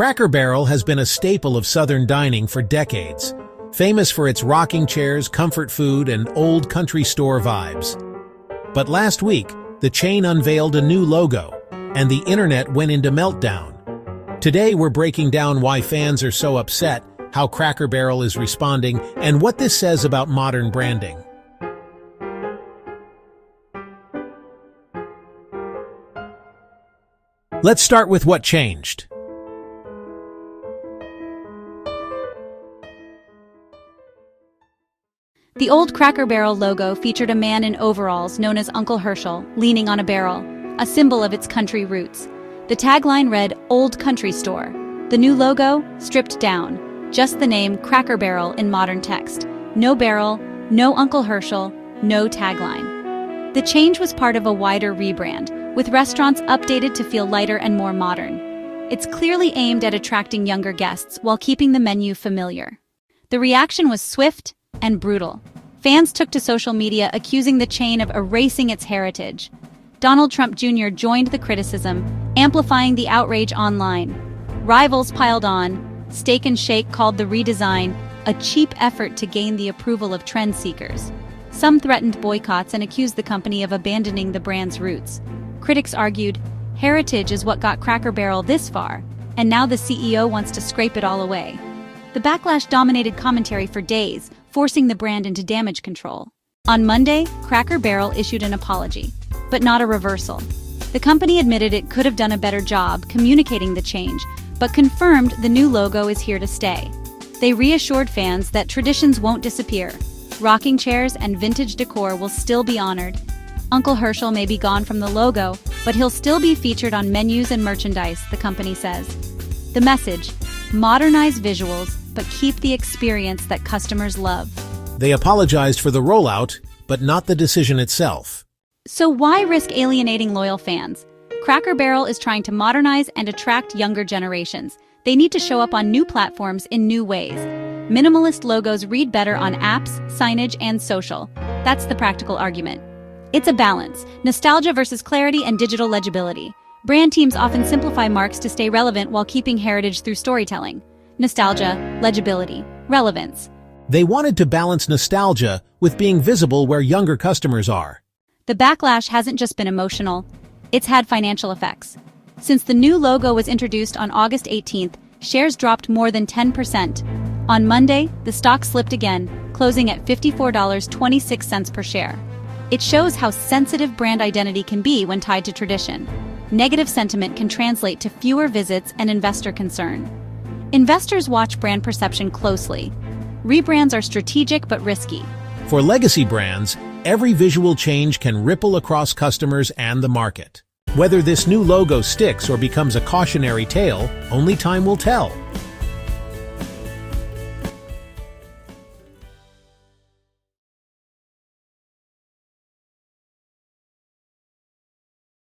Cracker Barrel has been a staple of Southern dining for decades, famous for its rocking chairs, comfort food, and old country store vibes. But last week, the chain unveiled a new logo, and the internet went into meltdown. Today we're breaking down why fans are so upset, how Cracker Barrel is responding, and what this says about modern branding. Let's start with what changed. The old Cracker Barrel logo featured a man in overalls known as Uncle Herschel, leaning on a barrel, a symbol of its country roots. The tagline read, "Old Country Store." The new logo, stripped down, just the name Cracker Barrel in modern text. No barrel, no Uncle Herschel, no tagline. The change was part of a wider rebrand, with restaurants updated to feel lighter and more modern. It's clearly aimed at attracting younger guests while keeping the menu familiar. The reaction was swift and brutal. Fans took to social media accusing the chain of erasing its heritage. Donald Trump Jr. joined the criticism, amplifying the outrage online. Rivals piled on. Steak and Shake called the redesign a cheap effort to gain the approval of trend seekers. Some threatened boycotts and accused the company of abandoning the brand's roots. Critics argued, heritage is what got Cracker Barrel this far, and now the CEO wants to scrape it all away. The backlash dominated commentary for days, forcing the brand into damage control. On Monday, Cracker Barrel issued an apology, but not a reversal. The company admitted it could have done a better job communicating the change, but confirmed the new logo is here to stay. They reassured fans that traditions won't disappear. Rocking chairs and vintage decor will still be honored. Uncle Herschel may be gone from the logo, but he'll still be featured on menus and merchandise, the company says. The message: modernize visuals, but keep the experience that customers love. They apologized for the rollout, but not the decision itself. So why risk alienating loyal fans? Cracker Barrel is trying to modernize and attract younger generations. They need to show up on new platforms in new ways. Minimalist logos read better on apps, signage, and social. That's the practical argument. It's a balance: nostalgia versus clarity and digital legibility. Brand teams often simplify marks to stay relevant while keeping heritage through storytelling. Nostalgia, legibility, relevance. They wanted to balance nostalgia with being visible where younger customers are. The backlash hasn't just been emotional, it's had financial effects. Since the new logo was introduced on August 18th, shares dropped more than 10%. On Monday, the stock slipped again, closing at $54.26 per share. It shows how sensitive brand identity can be when tied to tradition. Negative sentiment can translate to fewer visits and investor concern. Investors watch brand perception closely. Rebrands are strategic but risky. For legacy brands, every visual change can ripple across customers and the market. Whether this new logo sticks or becomes a cautionary tale, only time will tell.